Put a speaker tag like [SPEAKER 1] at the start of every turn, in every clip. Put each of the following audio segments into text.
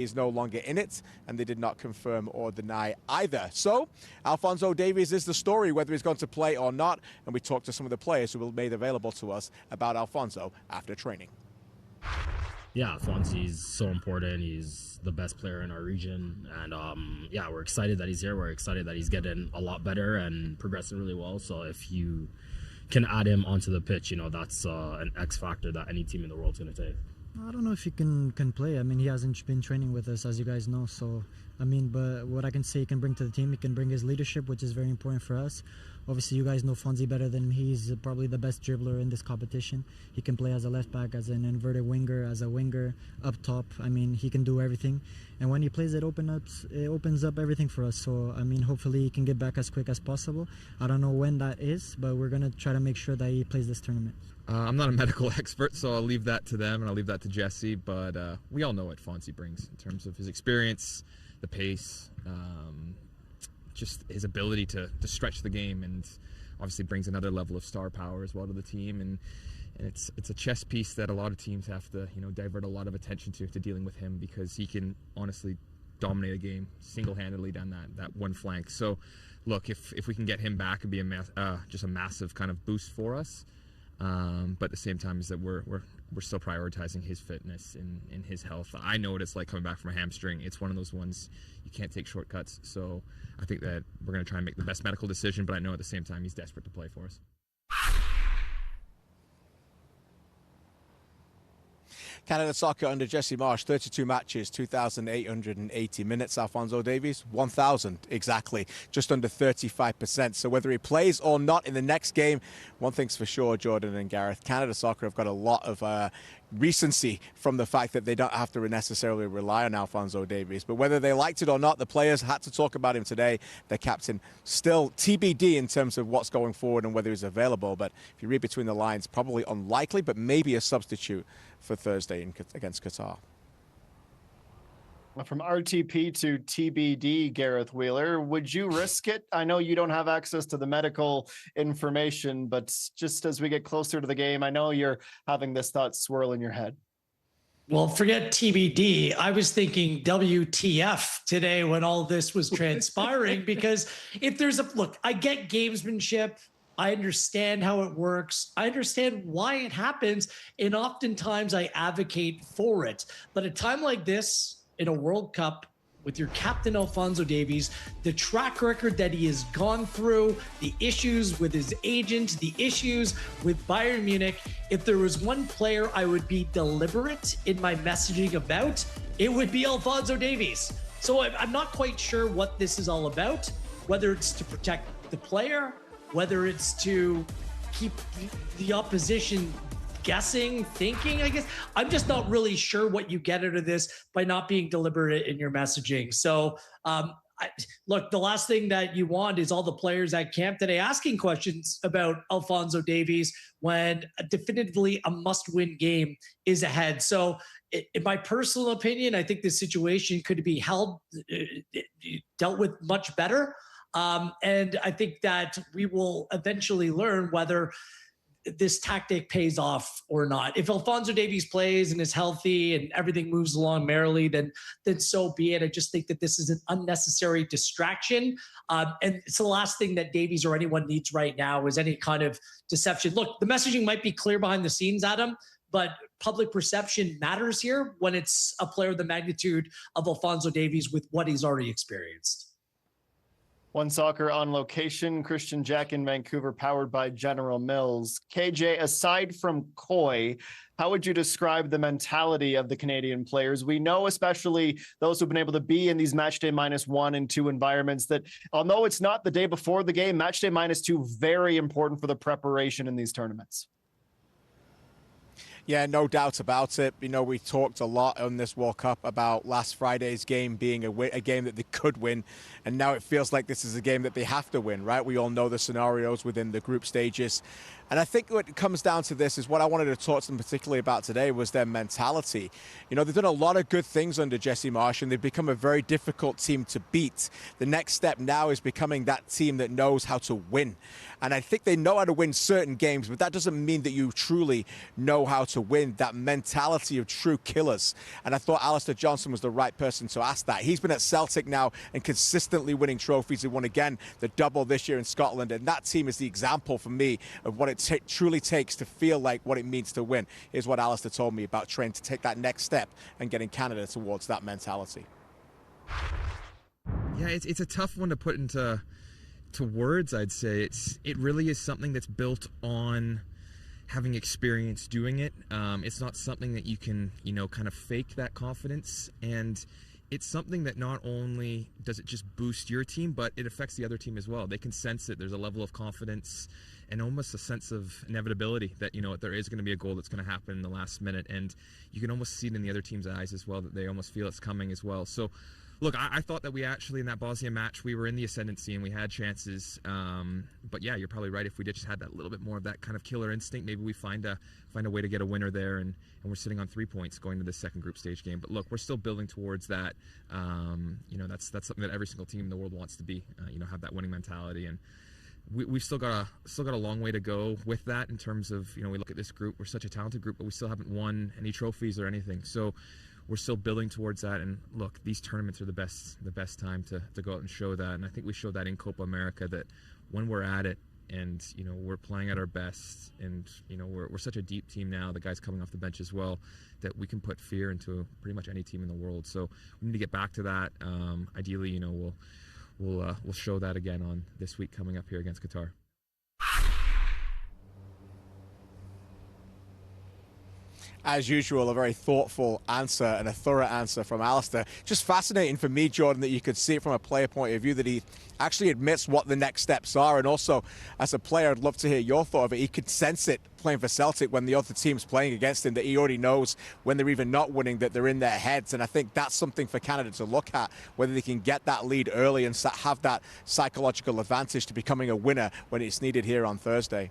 [SPEAKER 1] is no longer in it, and they did not confirm or deny either. So, Alphonso Davies is the story, whether he's going to play or not, and we talked to some of the players who were made available to us about Alphonso after training.
[SPEAKER 2] Yeah, Alphonso's so important. He's the best player in our region, and yeah, we're excited that he's here. We're excited that he's getting a lot better and progressing really well. So if you can add him onto the pitch, you know, that's an X factor that any team in the world's going to take.
[SPEAKER 3] I don't know if he can play. I mean, he hasn't been training with us, as you guys know. So, I mean, but what I can say he can bring to the team, he can bring his leadership, which is very important for us. Obviously, you guys know Fonzie better than me. He's probably the best dribbler in this competition. He can play as a left back, as an inverted winger, as a winger, up top. I mean, he can do everything. And when he plays, it opens up everything for us. So, I mean, hopefully he can get back as quick as possible. I don't know when that is, but we're going to try to make sure that he plays this tournament.
[SPEAKER 4] I'm not a medical expert, so I'll leave that to them, and I'll leave that to Jesse. But we all know what Fonzie brings in terms of his experience, the pace, just his ability to stretch the game, and obviously brings another level of star power as well to the team. And it's a chess piece that a lot of teams have to, you know, divert a lot of attention to dealing with him, because he can honestly dominate a game single-handedly down that one flank. So, look, if we can get him back, it'd be just a massive kind of boost for us. But at the same time is that we're still prioritizing his fitness and his health. I know what it's like coming back from a hamstring. It's one of those ones you can't take shortcuts. So I think that we're going to try and make the best medical decision, but I know at the same time he's desperate to play for us.
[SPEAKER 1] Canada Soccer under Jesse Marsh, 32 matches, 2,880 minutes. Alphonso Davies, 1,000 exactly, just under 35%. So whether he plays or not in the next game, one thing's for sure, Jordan and Gareth, Canada Soccer have got a lot of recency from the fact that they don't have to necessarily rely on Alphonso Davies. But whether they liked it or not, the players had to talk about him today. Their captain still TBD in terms of what's going forward and whether he's available. But if you read between the lines, probably unlikely, but maybe a substitute for Thursday against Qatar.
[SPEAKER 5] From RTP to TBD, Gareth Wheeler, would you risk it? I know you don't have access to the medical information, but just as we get closer to the game, I know you're having this thought swirl in your head.
[SPEAKER 6] Well, forget TBD. I was thinking WTF today when all this was transpiring, because if there's look, I get gamesmanship. I understand how it works. I understand why it happens. And oftentimes I advocate for it. But at a time like this, in a World Cup, with your captain Alphonso Davies, the track record that he has gone through, the issues with his agent, the issues with Bayern Munich, if there was one player I would be deliberate in my messaging about, it would be Alphonso Davies. So I'm not quite sure what this is all about, whether it's to protect the player, whether it's to keep the opposition guessing, thinking, I guess. I'm just not really sure what you get out of this by not being deliberate in your messaging. So, look, the last thing that you want is all the players at camp today asking questions about Alphonso Davies when definitively a must-win game is ahead. So, in my personal opinion, I think this situation could be dealt with much better. And I think that we will eventually learn whether this tactic pays off or not. If Alphonso Davies plays and is healthy and everything moves along merrily, then so be it. I just think that this is an unnecessary distraction. And it's the last thing that Davies or anyone needs right now is any kind of deception. Look, the messaging might be clear behind the scenes, Adam, but public perception matters here when it's a player of the magnitude of Alphonso Davies with what he's already experienced.
[SPEAKER 5] One Soccer on location, Christian Jack in Vancouver, powered by General Mills. KJ, aside from Coy, how would you describe the mentality of the Canadian players? We know, especially those who've been able to be in these matchday -1 and 2 environments, that although it's not the day before the game, matchday -2, very important for the preparation in these tournaments.
[SPEAKER 1] Yeah, no doubt about it. You know, we talked a lot on this World Cup about last Friday's game being a game that they could win, and now it feels like this is a game that they have to win, right? We all know the scenarios within the group stages. And I think what comes down to this is what I wanted to talk to them particularly about today was their mentality. You know, they've done a lot of good things under Jesse Marsh, and they've become a very difficult team to beat. The next step now is becoming that team that knows how to win. And I think they know how to win certain games, but that doesn't mean that you truly know how to win. That mentality of true killers. And I thought Alistair Johnson was the right person to ask that. He's been at Celtic now and consistently winning trophies. He won again the double this year in Scotland, and that team is the example for me of what it truly takes to feel like what it means to win. Here's what Alistair told me about trying to take that next step and getting Canada towards that mentality.
[SPEAKER 4] Yeah, it's a tough one to put into words. I'd say it really is something that's built on having experience doing it. It's not something that you can, you know, kind of fake that confidence, and it's something that not only does it just boost your team, but it affects the other team as well. They can sense it. There's a level of confidence and almost a sense of inevitability that, you know, there is going to be a goal that's going to happen in the last minute, and you can almost see it in the other team's eyes as well, that they almost feel it's coming as well. So look, I thought that we actually, in that Bosnia match, we were in the ascendancy and we had chances. But yeah, you're probably right. If we just had that little bit more of that kind of killer instinct, maybe we find a way to get a winner there, and we're sitting on 3 points going to the second group stage game. But look, we're still building towards that. You know, that's something that every single team in the world wants to be. You know, have that winning mentality, and we've still got a long way to go with that in terms of, you know, we look at this group, we're such a talented group, but we still haven't won any trophies or anything. So we're still building towards that, and look, these tournaments are the best time to go out and show that. And I think we showed that in Copa America, that when we're at it and, you know, we're playing at our best, and, you know, we're such a deep team now, the guys coming off the bench as well, that we can put fear into pretty much any team in the world. So we need to get back to that. Ideally, you know, we'll show that again on this week coming up here against Qatar.
[SPEAKER 1] As usual, a very thoughtful answer and a thorough answer from Alistair. Just fascinating for me, Jordan, that you could see it from a player point of view, that he actually admits what the next steps are. And also, as a player, I'd love to hear your thought of it. He could sense it playing for Celtic when the other team's playing against him, that he already knows when they're even not winning, that they're in their heads. And I think that's something for Canada to look at, whether they can get that lead early and have that psychological advantage to becoming a winner when it's needed here on Thursday.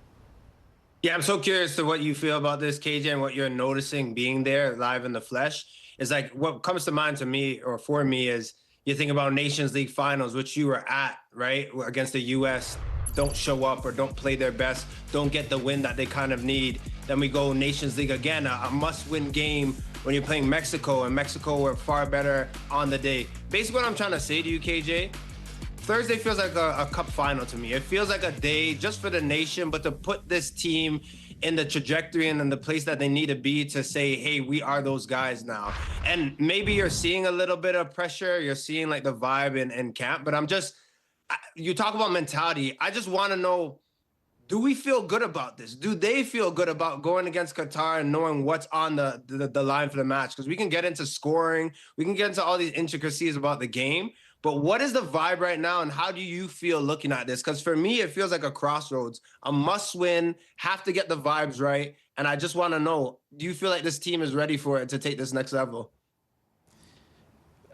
[SPEAKER 7] Yeah, I'm so curious to what you feel about this, KJ, and what you're noticing being there live in the flesh. Is like, what comes to mind to me, or for me, is you think about Nations League finals, which you were at, right, against the U.S., don't show up or don't play their best, don't get the win that they kind of need. Then we go Nations League again, a must-win game when you're playing Mexico, and Mexico were far better on the day. Basically, what I'm trying to say to you, KJ, Thursday feels like a cup final to me. It feels like a day just for the nation, but to put this team in the trajectory and in the place that they need to be, to say, hey, we are those guys now. And maybe you're seeing a little bit of pressure. You're seeing like the vibe in camp, but you talk about mentality. I just want to know, do we feel good about this? Do they feel good about going against Qatar and knowing what's on the line for the match? Because we can get into scoring. We can get into all these intricacies about the game. But what is the vibe right now, and how do you feel looking at this? Because for me, it feels like a crossroads, a must-win, have to get the vibes right. And I just want to know, do you feel like this team is ready for it to take this next level?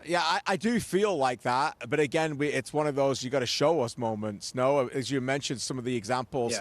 [SPEAKER 1] Yeah, I do feel like that. But again, it's one of those you got to show us moments. No, as you mentioned, some of the examples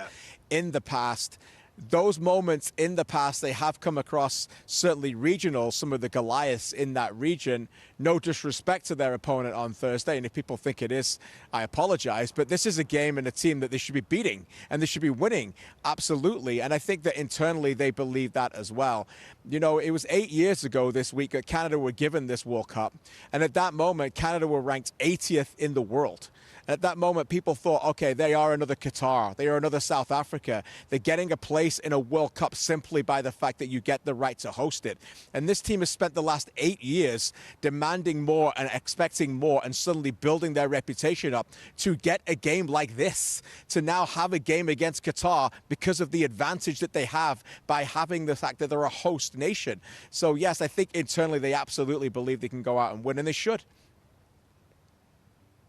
[SPEAKER 1] in the past. Those moments in the past, they have come across certainly regional, some of the Goliaths in that region. No disrespect to their opponent on Thursday, and if people think it is, I apologize. But this is a game and a team that they should be beating, and they should be winning, absolutely. And I think that internally they believe that as well. You know, it was 8 years ago this week that Canada were given this World Cup, and at that moment, Canada were ranked 80th in the world. At that moment, people thought, okay, they are another Qatar. They are another South Africa. They're getting a place in a World Cup simply by the fact that you get the right to host it. And this team has spent the last 8 years demanding more and expecting more, and suddenly building their reputation up to get a game like this, to now have a game against Qatar because of the advantage that they have by having the fact that they're a host nation. So, yes, I think internally they absolutely believe they can go out and win, and they should.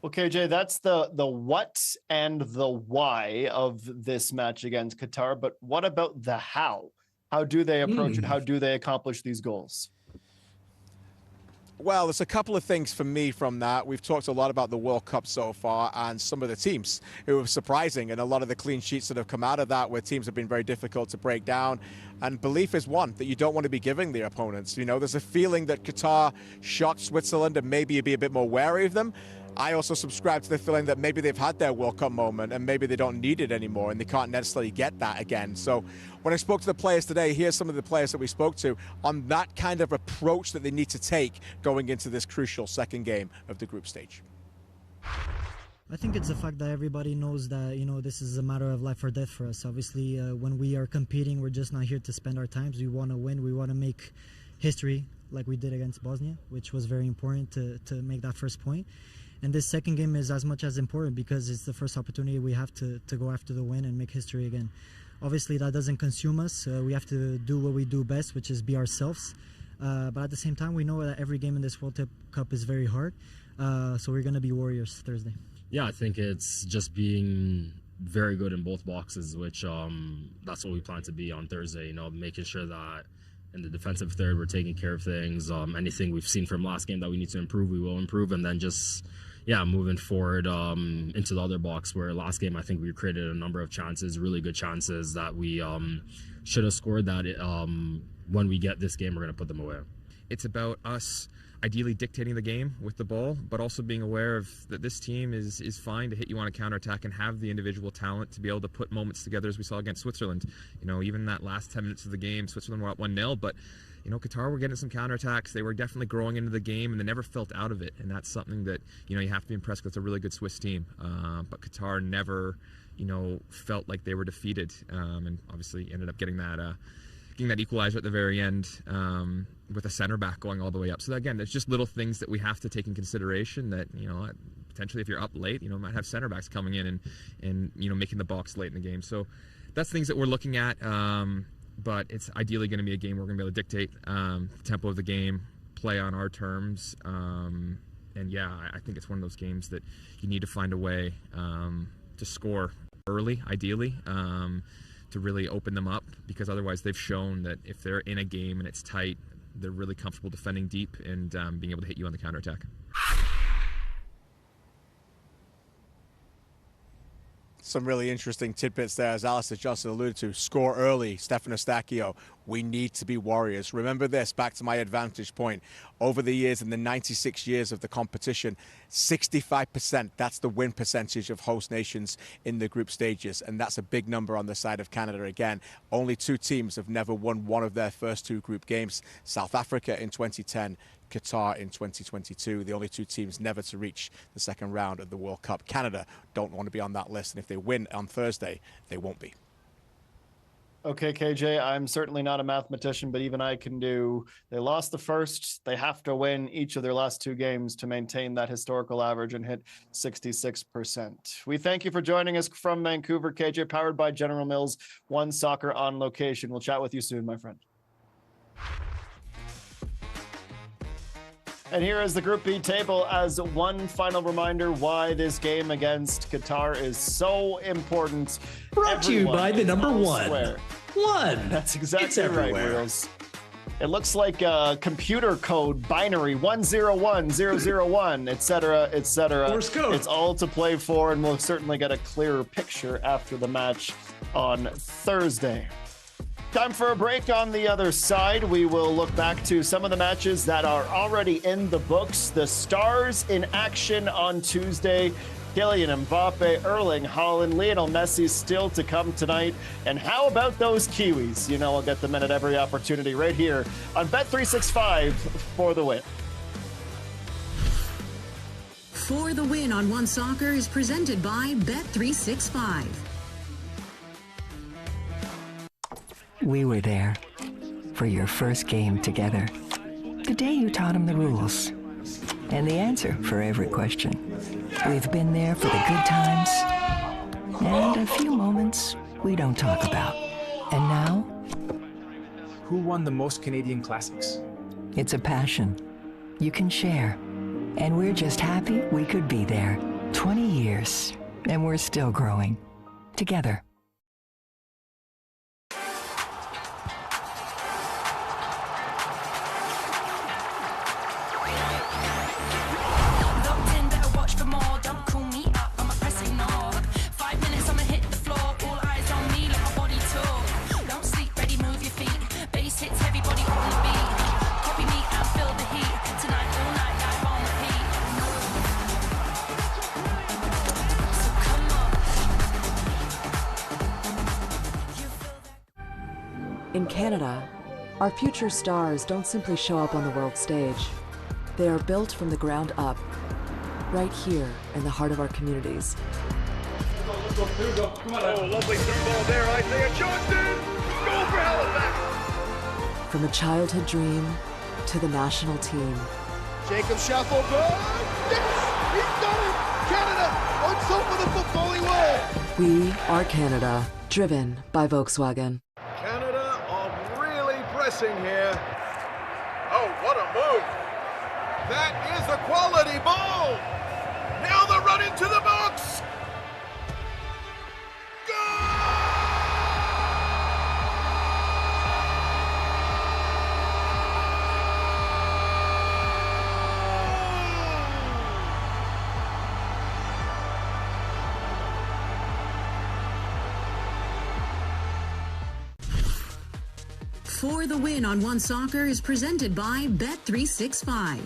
[SPEAKER 5] Well, KJ, that's the what and the why of this match against Qatar. But what about the how? How do they approach it? How do they accomplish these goals?
[SPEAKER 1] Well, there's a couple of things for me from that. We've talked a lot about the World Cup so far and some of the teams who were surprising, and a lot of the clean sheets that have come out of that where teams have been very difficult to break down. And belief is one that you don't want to be giving the opponents. You know, there's a feeling that Qatar shocked Switzerland and maybe you'd be a bit more wary of them. I also subscribe to the feeling that maybe they've had their World Cup moment and maybe they don't need it anymore and they can't necessarily get that again. So when I spoke to the players today, here's some of the players that we spoke to on that kind of approach that they need to take going into this crucial second game of the group stage.
[SPEAKER 3] I think it's the fact that everybody knows that, you know, this is a matter of life or death for us. Obviously, when we are competing, we're just not here to spend our times. We want to win. We want to make history like we did against Bosnia, which was very important to make that first point. And this second game is as much as important because it's the first opportunity we have to go after the win and make history again. Obviously, that doesn't consume us. We have to do what we do best, which is be ourselves. But at the same time, we know that every game in this World Cup is very hard. So we're going to be warriors Thursday.
[SPEAKER 2] Yeah, I think it's just being very good in both boxes, which that's what we plan to be on Thursday. You know, making sure that in the defensive third we're taking care of things. Anything we've seen from last game that we need to improve, we will improve, and then just moving forward into the other box where last game I think we created a number of chances, really good chances that we should have scored. That when we get this game, we're going to put them away.
[SPEAKER 4] It's about us ideally dictating the game with the ball, but also being aware of that this team is fine to hit you on a counterattack and have the individual talent to be able to put moments together as we saw against Switzerland. You know, even that last 10 minutes of the game, Switzerland were up 1-0, but you know, Qatar were getting some counterattacks. They were definitely growing into the game, and they never felt out of it. And that's something that, you know, you have to be impressed with. It's a really good Swiss team. But Qatar never, you know, felt like they were defeated. And obviously ended up getting that equalizer at the very end with a center back going all the way up. So again, there's just little things that we have to take in consideration that, you know, potentially if you're up late, you know, might have center backs coming in and you know, making the box late in the game. So that's things that we're looking at. But it's ideally going to be a game we're going to be able to dictate the tempo of the game, play on our terms. And yeah, I think it's one of those games that you need to find a way to score early, ideally, to really open them up, because otherwise they've shown that if they're in a game and it's tight, they're really comfortable defending deep and being able to hit you on the counterattack.
[SPEAKER 1] Some really interesting tidbits there, as Alistair Johnson alluded to. Score early, Stefan Eustáquio. We need to be warriors. Remember this, back to my advantage point. Over the years, in the 96 years of the competition, 65%, that's the win percentage of host nations in the group stages. And that's a big number on the side of Canada again. Only two teams have never won one of their first two group games. South Africa in 2010, Qatar in 2022, the only two teams never to reach the second round of the World Cup. Canada don't want to be on that list, and if they win on Thursday, they won't be.
[SPEAKER 5] Okay, KJ, I'm certainly not a mathematician, but even I can do, they lost the first, they have to win each of their last two games to maintain that historical average and hit 66%. We thank you for joining us from Vancouver, KJ, powered by General Mills, One Soccer on Location. We'll chat with you soon, my friend. And here is the Group B table as one final reminder why this game against Qatar is so important.
[SPEAKER 6] Brought to you by the number one. One.
[SPEAKER 5] That's exactly right, Wheels. It looks like a computer code binary 101001, etc., etc.
[SPEAKER 6] Morse code.
[SPEAKER 5] It's all to play for, and we'll certainly get a clearer picture after the match on Thursday. Time for a break. On the other side, we will look back to some of the matches that are already in the books. The stars in action on Tuesday. Kylian Mbappe, Erling Haaland, Lionel Messi still to come tonight. And how about those Kiwis? You know, I'll get them in at every opportunity right here on Bet365 for the win.
[SPEAKER 8] For the Win on One Soccer is presented by Bet365.
[SPEAKER 9] We were there for your first game together. The day you taught him the rules and the answer for every question. We've been there for the good times and a few moments we don't talk about. And now,
[SPEAKER 10] who won the most Canadian Classics?
[SPEAKER 9] It's a passion you can share. And we're just happy we could be there. 20 years, and we're still growing. Together.
[SPEAKER 11] In Canada, our future stars don't simply show up on the world stage. They are built from the ground up, right here in the heart of our communities.
[SPEAKER 12] Oh, lovely through ball there, Isaiah Johnson! Goal for Halifax!
[SPEAKER 11] From a childhood dream to the national team.
[SPEAKER 12] Jacob Shuffle, yes! He's done it! Canada, let's hope for the footballing world!
[SPEAKER 11] We are Canada, driven by Volkswagen.
[SPEAKER 12] Canada are really pressing here. Oh, what a move! That is a quality ball! Now the run into the box!
[SPEAKER 8] For the Win on One Soccer is presented by bet365.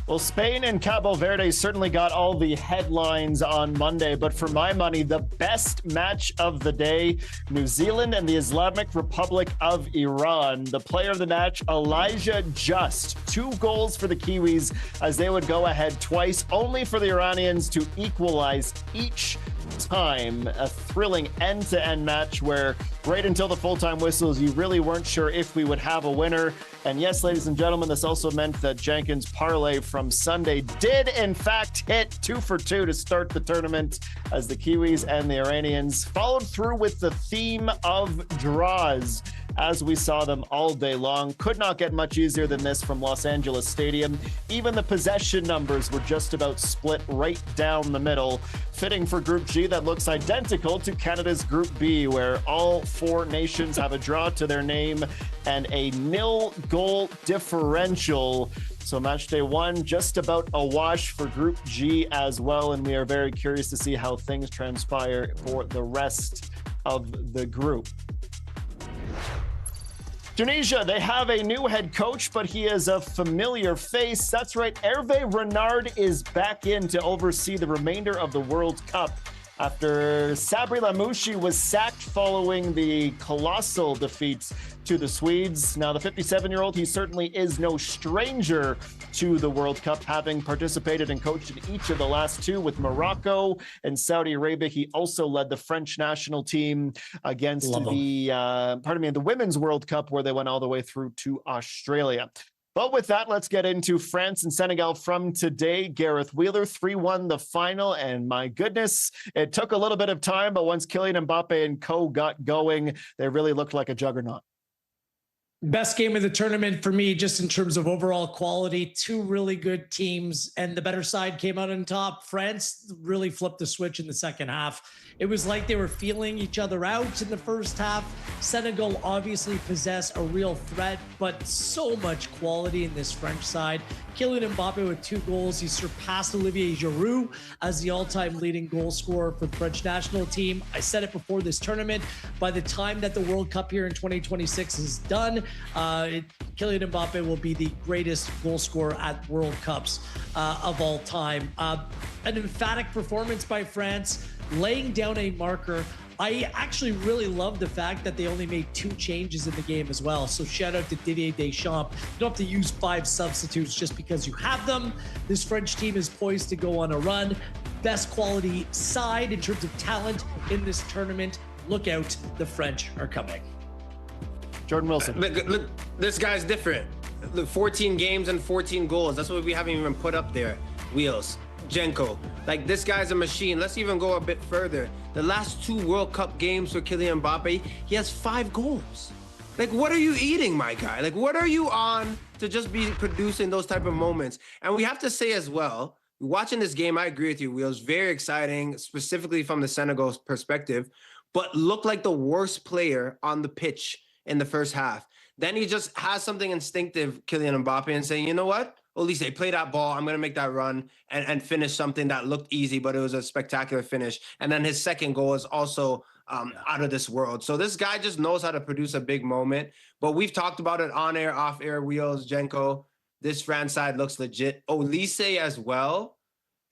[SPEAKER 5] Well, Spain and Cabo Verde certainly got all the headlines on Monday, but for my money, the best match of the day, New Zealand and the Islamic Republic of Iran. The player of the match, Elijah Just. 2 goals for the Kiwis as they would go ahead twice, only for the Iranians to equalize each time. A thrilling end-to-end match where right until the full-time whistles, you really weren't sure if we would have a winner. And yes, ladies and gentlemen, this also meant that Jenkins' parlay from Sunday did in fact hit 2 for 2 to start the tournament as the Kiwis and the Iranians followed through with the theme of draws as we saw them all day long. Could not get much easier than this from Los Angeles Stadium. Even the possession numbers were just about split right down the middle, fitting for Group G that looks identical to Canada's Group B, where all 4 nations have a draw to their name and a 0-goal differential. So match day 1, just about a wash for Group G as well, and we are very curious to see how things transpire for the rest of the group. Tunisia, they have a new head coach, but he is a familiar face. That's right, Hervé Renard is back in to oversee the remainder of the World Cup after Sabri Lamouchi was sacked following the colossal defeats to the Swedes. Now, the 57-year-old, he certainly is no stranger to the World Cup, having participated and coached in each of the last 2 with Morocco and Saudi Arabia. He also led the French national team against the Women's World Cup, where they went all the way through to Australia. But with that, let's get into France and Senegal from today. Gareth Wheeler, 3-1 the final, and my goodness, it took a little bit of time, but once Kylian Mbappe and co got going, they really looked like a juggernaut.
[SPEAKER 6] Best game of the tournament for me, just in terms of overall quality. 2 really good teams, and the better side came out on top. France really flipped the switch in the second half. It was like they were feeling each other out in the first half. Senegal obviously possessed a real threat, but so much quality in this French side. Kylian Mbappe with 2 goals. He surpassed Olivier Giroud as the all-time leading goal scorer for the French national team. I said it before this tournament. By the time that the World Cup here in 2026 is done, Kylian Mbappe will be the greatest goal scorer at World Cups of all time. An emphatic performance by France, laying down a marker. I actually really love the fact that they only made 2 changes in the game as well. So shout out to Didier Deschamps. You don't have to use 5 substitutes just because you have them. This French team is poised to go on a run. Best quality side in terms of talent in this tournament. Look out, the French are coming.
[SPEAKER 5] Jordan Wilson.
[SPEAKER 7] Look, this guy's different. Look, 14 games and 14 goals. That's what we haven't even put up there. Wheels. Jenko. Like, this guy's a machine. Let's even go a bit further. The last 2 World Cup games for Kylian Mbappe, he has 5 goals. Like, what are you eating, my guy? Like, what are you on to just be producing those type of moments? And we have to say as well, watching this game, I agree with you, Wheels. Very exciting, specifically from the Senegal perspective, but looked like the worst player on the pitch in the first half. Then he just has something instinctive, Kylian Mbappe, and saying, you know what? Olise, play that ball. I'm going to make that run and finish something that looked easy, but it was a spectacular finish. And then his second goal is also out of this world. So this guy just knows how to produce a big moment. But we've talked about it on air, off air, Wheels, Jenko. This France side looks legit. Olise as well.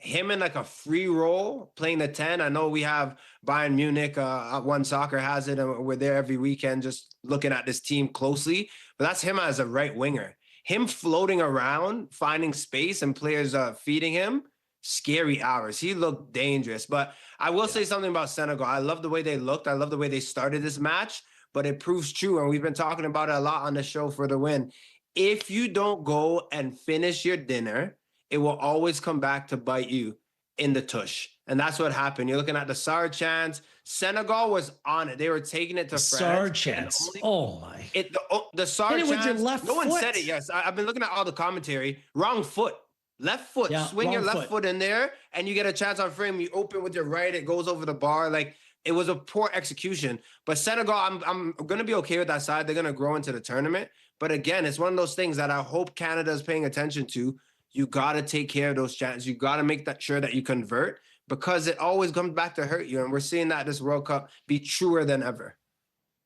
[SPEAKER 7] him in like a free role playing the 10. I know we have Bayern Munich, One Soccer has it, and we're there every weekend just looking at this team closely. But that's him as a right winger. Him floating around, finding space and players feeding him, scary hours. He looked dangerous. But I will say something about Senegal. I love the way they looked. I love the way they started this match, but it proves true. And we've been talking about it a lot on the show for the win. If you don't go and finish your dinner, it will always come back to bite you in the tush. And that's what happened. You're looking at the Sarr chance. Senegal was on it. They were taking it to France.
[SPEAKER 6] Sarr chance. Oh my.
[SPEAKER 7] The Sarr chance.
[SPEAKER 6] With your left
[SPEAKER 7] no one
[SPEAKER 6] foot.
[SPEAKER 7] said it. Yes. I've been looking at all the commentary. Wrong foot. Left foot.
[SPEAKER 6] Yeah,
[SPEAKER 7] swing your left
[SPEAKER 6] foot.
[SPEAKER 7] foot in there and you get a chance on frame. You open with your right. It goes over the bar. Like, it was a poor execution. But Senegal, I'm going to be okay with that side. They're going to grow into the tournament. But again, it's one of those things that I hope Canada is paying attention to. You got to take care of those chances. You got to make sure that you convert, because it always comes back to hurt you. And we're seeing that this World Cup be truer than ever.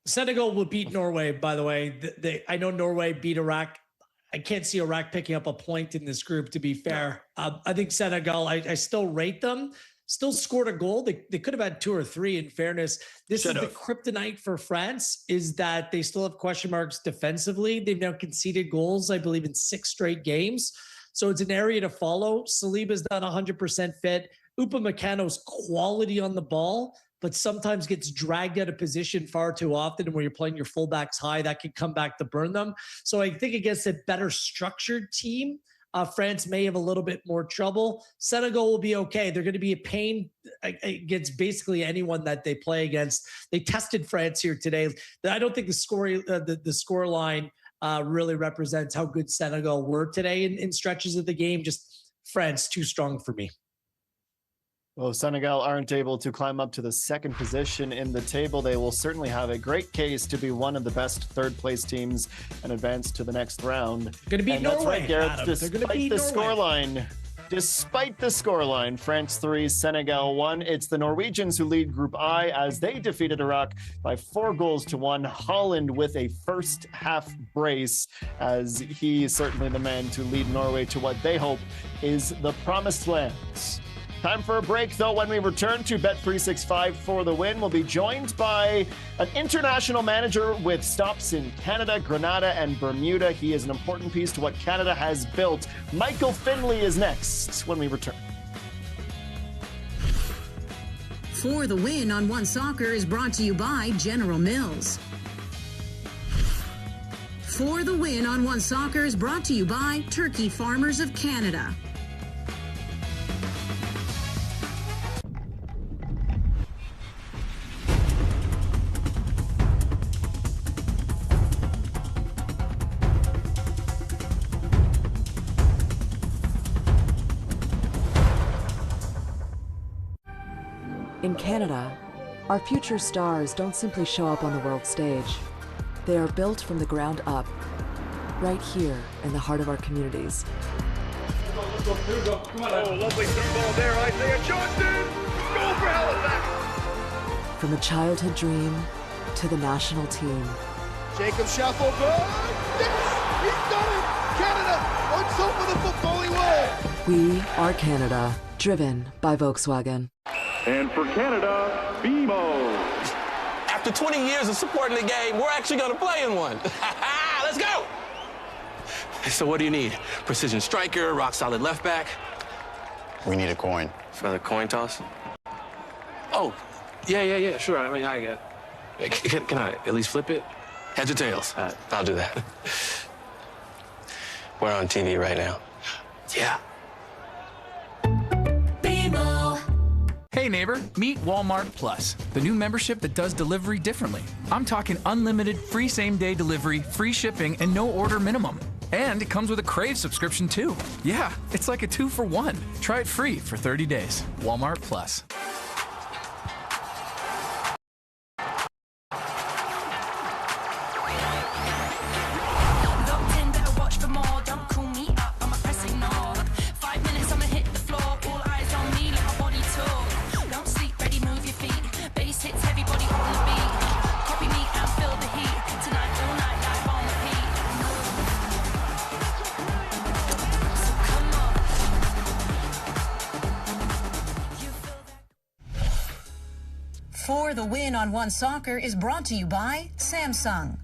[SPEAKER 6] Senegal will beat Norway, by the way. I know Norway beat Iraq. I can't see Iraq picking up a point in this group, to be fair. I think Senegal, I still rate them. Still scored a goal. They could have had 2 or 3, in fairness. This is the kryptonite for France, is that they still have question marks defensively. They've now conceded goals, I believe, in 6 straight games. So it's an area to follow. Saliba's not 100% fit. Upamecano's quality on the ball, but sometimes gets dragged out of position far too often. And when you're playing your fullbacks high, that can come back to burn them. So I think against a better structured team, France may have a little bit more trouble. Senegal will be okay. They're going to be a pain against basically anyone that they play against. They tested France here today. I don't think the score line really represents how good Senegal were today in stretches of the game. Just France too strong for me.
[SPEAKER 5] Well, Senegal aren't able to climb up to the second position in the table. They will certainly have a great case to be one of the best third-place teams and advance to the next round.
[SPEAKER 6] Going to beat Norway,
[SPEAKER 5] right, Garrett.
[SPEAKER 6] Adam. Despite
[SPEAKER 5] the scoreline, France 3, Senegal 1. It's the Norwegians who lead Group I as they defeated Iraq by 4-1. Holland with a first half brace, as he is certainly the man to lead Norway to what they hope is the promised land. Time for a break, though. When we return to Bet365 for the win, we'll be joined by an international manager with stops in Canada, Grenada, and Bermuda. He is an important piece to what Canada has built. Michael Finley is next when we return.
[SPEAKER 8] For the Win on One Soccer is brought to you by General Mills. For the Win on One Soccer is brought to you by Turkey Farmers of Canada.
[SPEAKER 11] In Canada, our future stars don't simply show up on the world stage. They are built from the ground up, right here in the heart of our communities.
[SPEAKER 12] Oh, lovely through ball there, Isaiah Johnson! Goal for Halifax!
[SPEAKER 11] From a childhood dream to the national team.
[SPEAKER 12] Jacob Shuffle, good! Yes! He's done it! Canada on top of the footballing world!
[SPEAKER 11] We are Canada, driven by Volkswagen.
[SPEAKER 13] And for Canada, BMO.
[SPEAKER 14] After 20 years of supporting the game, we're actually going to play in one. Let's go! So what do you need? Precision striker, rock solid left back?
[SPEAKER 15] We need a coin.
[SPEAKER 14] For the coin toss? Oh, yeah, sure. I mean, I get it. Can I at least flip it? Heads or tails? I'll do that. We're on TV right now. Yeah.
[SPEAKER 16] Hey neighbor, meet Walmart Plus, the new membership that does delivery differently. I'm talking unlimited free same-day delivery, free shipping, and no order minimum. And it comes with a Crave subscription too. Yeah, it's like a 2-for-1. Try it free for 30 days. Walmart Plus.
[SPEAKER 8] For the Win on One Soccer is brought to you by Samsung.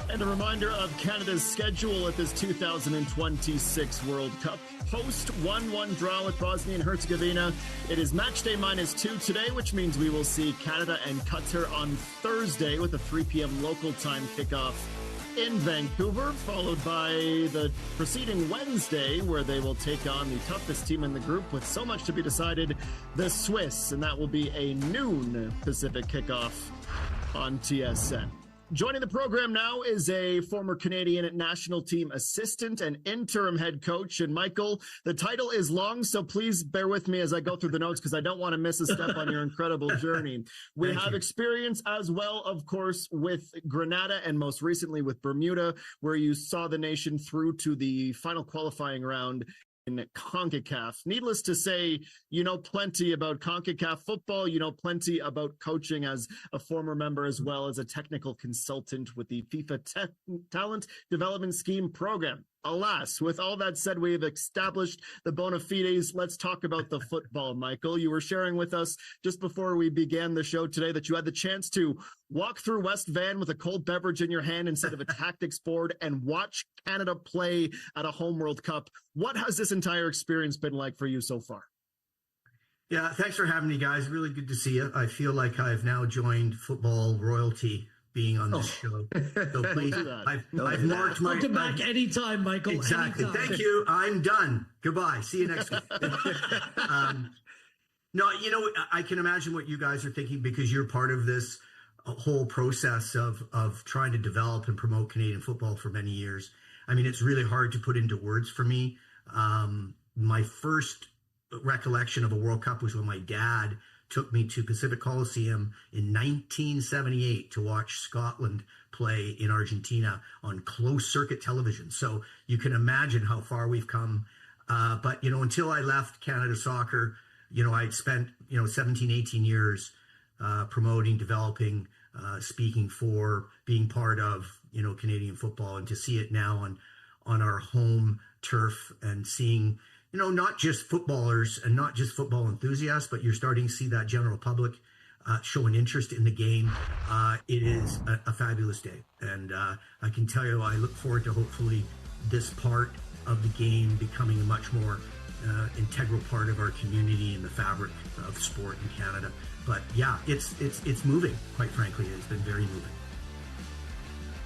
[SPEAKER 5] And a reminder of Canada's schedule at this 2026 World Cup. Post 1-1 draw with Bosnia and Herzegovina. It is match day -2 today, which means we will see Canada and Qatar on Thursday with a 3 p.m. local time kickoff in Vancouver, followed by the preceding Wednesday, where they will take on the toughest team in the group with so much to be decided, the Swiss, and that will be a noon Pacific kickoff on TSN. Joining the program now is a former Canadian national team assistant and interim head coach. And Michael, the title is long, so please bear with me as I go through the notes because I don't want to miss a step on your incredible journey. We have experience as well, of course, with Grenada and most recently with Bermuda, where you saw the nation through to the final qualifying round in CONCACAF. Needless to say, you know plenty about CONCACAF football. You know plenty about coaching as a former member as well as a technical consultant with the FIFA Talent Development Scheme program. Alas, with all that said, we have established the bona fides. Let's talk about the football, Michael. You were sharing with us just before we began the show today that you had the chance to walk through West Van with a cold beverage in your hand instead of a tactics board and watch Canada play at a home World Cup. What has this entire experience been like for you so far?
[SPEAKER 17] Yeah, thanks for having me, guys. Really good to see you. I feel like I've now joined football royalty being on this show. So please, I've marked my...
[SPEAKER 6] Welcome back anytime, Michael.
[SPEAKER 17] Exactly.
[SPEAKER 6] Anytime.
[SPEAKER 17] Thank you. I'm done. Goodbye. See you next week. No, you know, I can imagine what you guys are thinking because you're part of this whole process of trying to develop and promote Canadian football for many years. I mean, it's really hard to put into words for me. My first recollection of a World Cup was when my dad took me to Pacific Coliseum in 1978 to watch Scotland play in Argentina on closed circuit television. So you can imagine how far we've come. But, you know, until I left Canada Soccer, you know, I'd spent, 17, 18 years promoting, developing, speaking for, being part of, Canadian football, and to see it now on our home turf and seeing, not just footballers and not just football enthusiasts, but you're starting to see that general public show an interest in the game. It is a fabulous day. And I can tell you, I look forward to hopefully this part of the game becoming a much more integral part of our community and the fabric of sport in Canada. But yeah, it's moving, quite frankly. It's been very moving.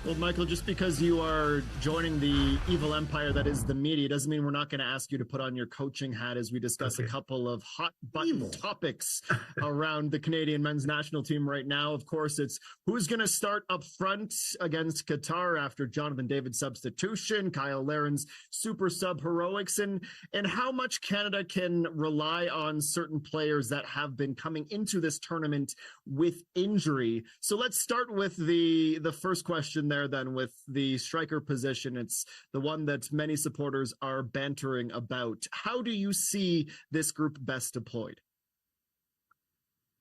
[SPEAKER 5] Well, Michael, just because you are joining the evil empire that is the media doesn't mean we're not going to ask you to put on your coaching hat as we discuss a couple of hot button topics around the Canadian men's national team right now. Of course, it's who's going to start up front against Qatar after Jonathan David's substitution, Kyle Laren's super sub heroics, and how much Canada can rely on certain players that have been coming into this tournament with injury. So let's start with the first question there then, with the striker position. It's the one that many supporters are bantering about. How do you see this group best deployed?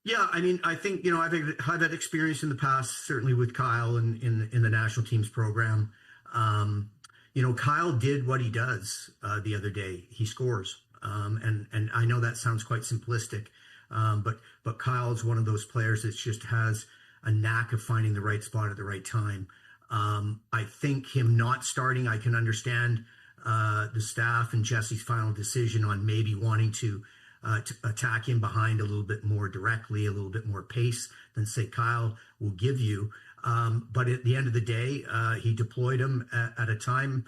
[SPEAKER 17] Yeah, I mean, I think, I've had that experience in the past, certainly with Kyle in the national team's program. Kyle did what he does the other day. He scores. And I know that sounds quite simplistic, but Kyle is one of those players that just has a knack of finding the right spot at the right time. I think him not starting, I can understand the staff and Jesse's final decision on maybe wanting to attack him behind a little bit more directly, a little bit more pace than, say, Kyle will give you. But at the end of the day, he deployed him at a time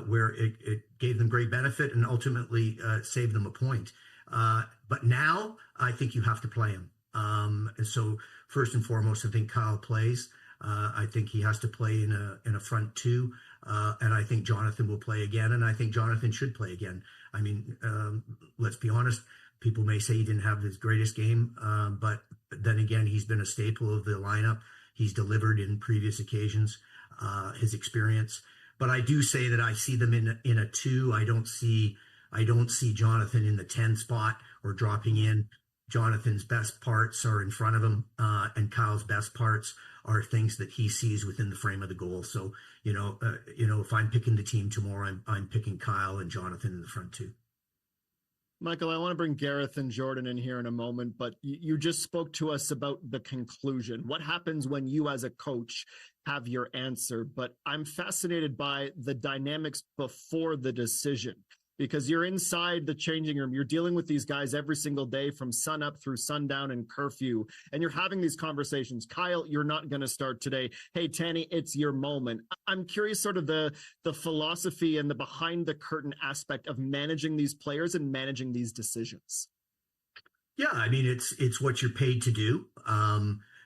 [SPEAKER 17] where it gave them great benefit and ultimately saved them a point. But now I think you have to play him. And so first and foremost, I think Kyle plays. I think he has to play in a front two, and I think Jonathan will play again, and I think Jonathan should play again. I mean, let's be honest. People may say he didn't have his greatest game, but then again, he's been a staple of the lineup. He's delivered in previous occasions, his experience. But I do say that I see them in a two. I don't see Jonathan in the 10 spot or dropping in. Jonathan's best parts are in front of him, and Kyle's best parts are things that he sees within the frame of the goal. So, if I'm picking the team tomorrow, I'm picking Kyle and Jonathan in the front two.
[SPEAKER 5] Michael, I want to bring Gareth and Jordan in here in a moment, but you just spoke to us about the conclusion. What happens when you as a coach have your answer? But I'm fascinated by the dynamics before the decision, because you're inside the changing room. You're dealing with these guys every single day from sun up through sundown and curfew, and you're having these conversations. Kyle, you're not going to start today. Hey, Tanny, it's your moment. I'm curious sort of the philosophy and the behind the curtain aspect of managing these players and managing these decisions.
[SPEAKER 17] Yeah, I mean, it's what you're paid to do.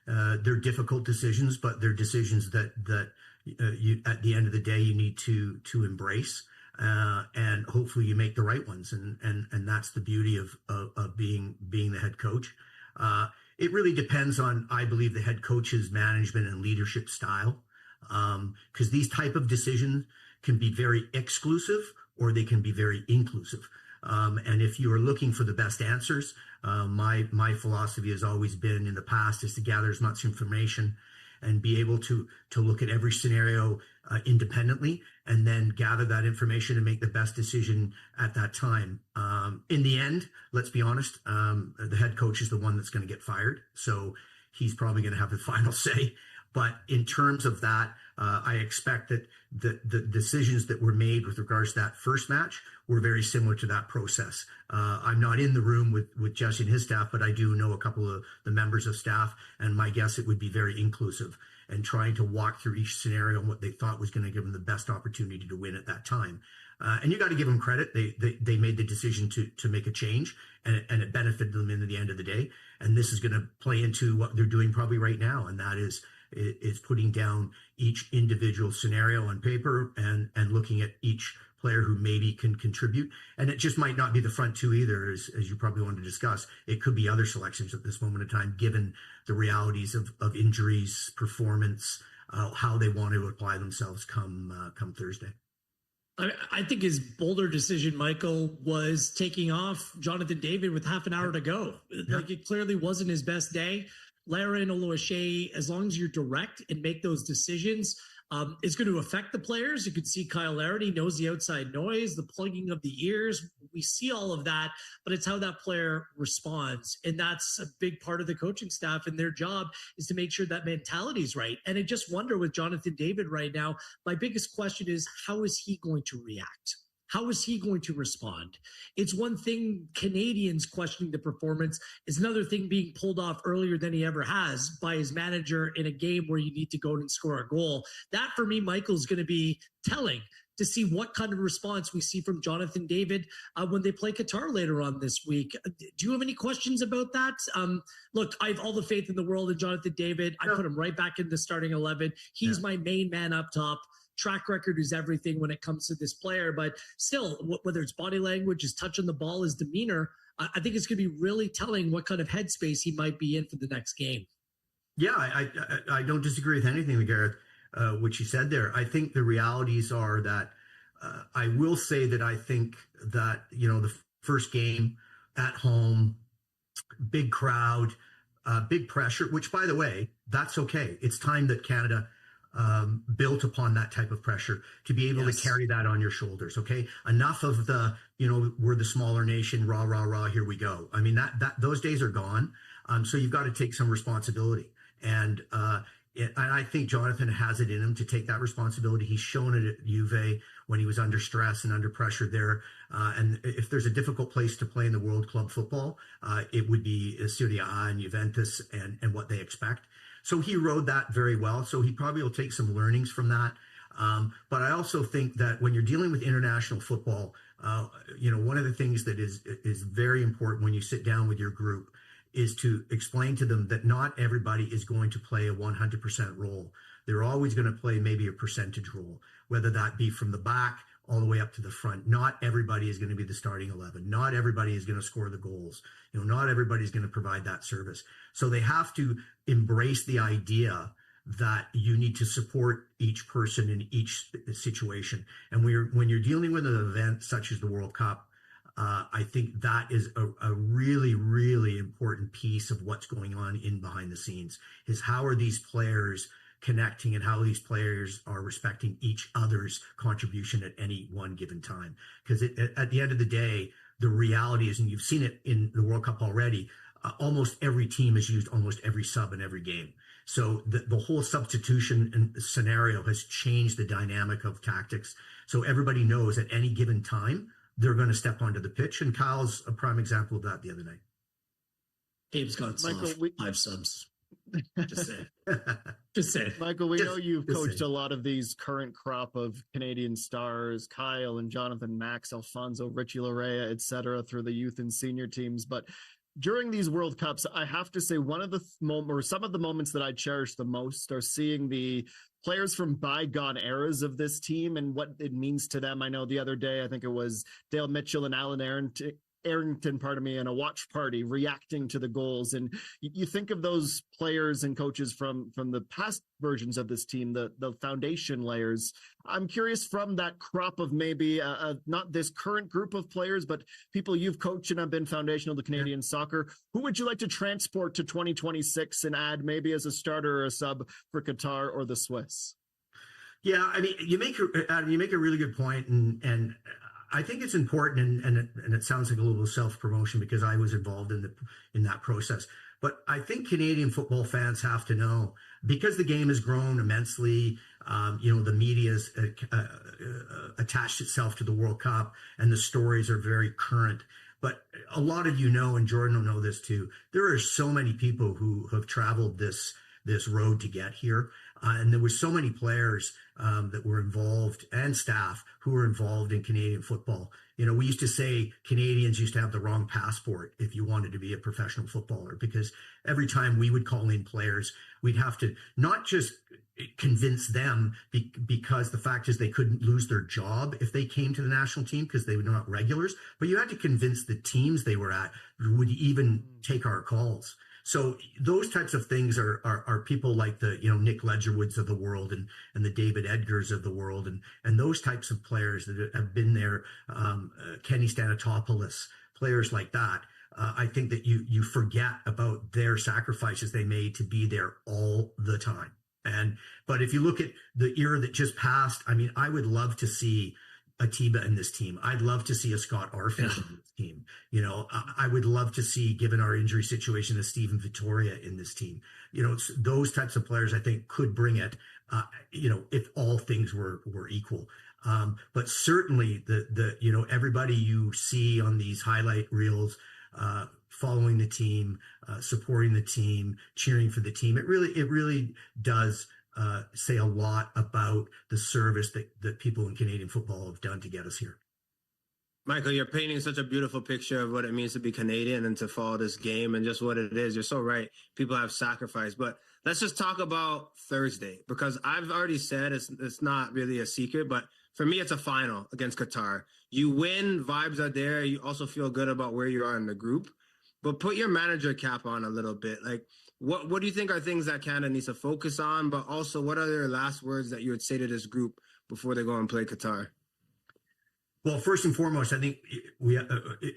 [SPEAKER 17] They're difficult decisions, but they're decisions that you, at the end of the day, you need to embrace. And hopefully you make the right ones. And that's the beauty of being the head coach. It really depends on, I believe, the head coach's management and leadership style. Because these type of decisions can be very exclusive or they can be very inclusive. And if you are looking for the best answers, my philosophy has always been in the past is to gather as much information and be able to look at every scenario independently, and then gather that information and make the best decision at that time. In the end, let's be honest, the head coach is the one that's going to get fired, so he's probably going to have the final say. But in terms of that, I expect that the decisions that were made with regards to that first match were very similar to that process. I'm not in the room with Jesse and his staff, but I do know a couple of the members of staff, and my guess it would be very inclusive and trying to walk through each scenario and what they thought was going to give them the best opportunity to win at that time. And you got to give them credit. They made the decision to make a change, and it benefited them in the end of the day. And this is going to play into what they're doing probably right now, and that is putting down each individual scenario on paper and looking at each player who maybe can contribute. And it just might not be the front two either, as you probably want to discuss. It could be other selections at this moment in time, given the realities of injuries, performance, how they want to apply themselves come Thursday.
[SPEAKER 6] I think his bolder decision, Michael, was taking off Jonathan David with half an hour to go. Yeah. Like, it clearly wasn't his best day. Larin Oluwaseyi, as long as you're direct and make those decisions, it's going to affect the players. You could see Kyle Larin knows the outside noise, the plugging of the ears. We see all of that, but it's how that player responds. And that's a big part of the coaching staff, and their job is to make sure that mentality is right. And I just wonder with Jonathan David right now, my biggest question is, how is he going to react? How is he going to respond? It's one thing Canadians questioning the performance, is another thing being pulled off earlier than he ever has by his manager in a game where you need to go and score a goal. That, for me, Michael, is going to be telling to see what kind of response we see from Jonathan David when they play Qatar later on this week. Do you have any questions about that? Look, I have all the faith in the world in Jonathan David. I put him right back in the starting 11. He's my main man up top. Track record is everything when it comes to this player, but still, whether it's body language, his touch on the ball, his demeanor, I think it's going to be really telling what kind of headspace he might be in for the next game.
[SPEAKER 17] Yeah, I don't disagree with anything, Gareth, what you said there. I think the realities are that I will say that I think that, the first game at home, big crowd, big pressure, which, by the way, that's okay. It's time that Canada built upon that type of pressure to be able to carry that on your shoulders. Okay. Enough of the, we're the smaller nation, rah, rah, rah, here we go. I mean, that those days are gone. So you've got to take some responsibility. And I think Jonathan has it in him to take that responsibility. He's shown it at Juve when he was under stress and under pressure there. And if there's a difficult place to play in the world club football, it would be Serie A and Juventus and what they expect. So he rode that very well. So he probably will take some learnings from that. But I also think that when you're dealing with international football, one of the things that is very important when you sit down with your group is to explain to them that not everybody is going to play a 100% role. They're always going to play maybe a percentage role, whether that be from the back all the way up to the front. Not everybody is going to be the starting 11. Not everybody is going to score the goals. Not everybody is going to provide that service. So they have to embrace the idea that you need to support each person in each situation. And when you're dealing with an event such as the World Cup, I think that is a really, really important piece of what's going on in behind the scenes, is how are these players connecting and how these players are respecting each other's contribution at any one given time. Because at the end of the day, the reality is, and you've seen it in the World Cup already, almost every team has used almost every sub in every game. So the whole substitution and scenario has changed the dynamic of tactics. So everybody knows at any given time, they're going to step onto the pitch. And Kyle's a prime example of that the other night.
[SPEAKER 6] Gabe's got
[SPEAKER 5] Michael,
[SPEAKER 6] 5 subs. Just saying. Just saying.
[SPEAKER 5] Michael, we know you've coached a lot of these current crop of Canadian stars, Kyle and Jonathan, Max, Alfonso, Richie Larea, et cetera, through the youth and senior teams. But during these World Cups, I have to say one of the some of the moments that I cherish the most are seeing the players from bygone eras of this team and what it means to them. I know the other day, I think it was Dale Mitchell and Alan Arrington, in a watch party reacting to the goals. And you think of those players and coaches from the past versions of this team, the foundation layers. I'm curious, from that crop of maybe not this current group of players, but people you've coached and have been foundational to Canadian soccer, who would you like to transport to 2026 and add maybe as a starter or a sub for Qatar or the Swiss?
[SPEAKER 17] Yeah, I mean, you make a really good point, and I think it's important, and it sounds like a little self-promotion because I was involved in that process. But I think Canadian football fans have to know, because the game has grown immensely, the media's attached itself to the World Cup, and the stories are very current. But a lot of you know, and Jordan will know this too, there are so many people who have traveled this road to get here. And there were so many players that were involved, and staff who were involved in Canadian football. You know, we used to say Canadians used to have the wrong passport if you wanted to be a professional footballer, because every time we would call in players, we'd have to not just convince them because the fact is they couldn't lose their job if they came to the national team because they were not regulars, but you had to convince the teams they were at would even take our calls. So those types of things are people like the, Nick Ledgerwoods of the world and the David Edgars of the world and those types of players that have been there, Kenny Stanatopoulos, players like that. I think that you forget about their sacrifices they made to be there all the time. But if you look at the era that just passed, I mean, I would love to see Atiba in this team. I'd love to see a Scott Arfield in this team. I would love to see, given our injury situation, a Stephen Vittoria in this team. Those types of players I think could bring it, if all things were equal. But certainly everybody you see on these highlight reels, following the team, supporting the team, cheering for the team, it really does say a lot about the service that people in Canadian football have done to get us here.
[SPEAKER 7] Michael, you're painting such a beautiful picture of what it means to be Canadian and to follow this game and just what it is. You're so right. People have sacrificed. But let's just talk about Thursday, because I've already said it's not really a secret, but for me, it's a final against Qatar. You win, vibes are there. You also feel good about where you are in the group. But put your manager cap on a little bit. Like, what do you think are things that Canada needs to focus on? But also, what are their last words that you would say to this group before they go and play Qatar?
[SPEAKER 17] Well, first and foremost, I think we,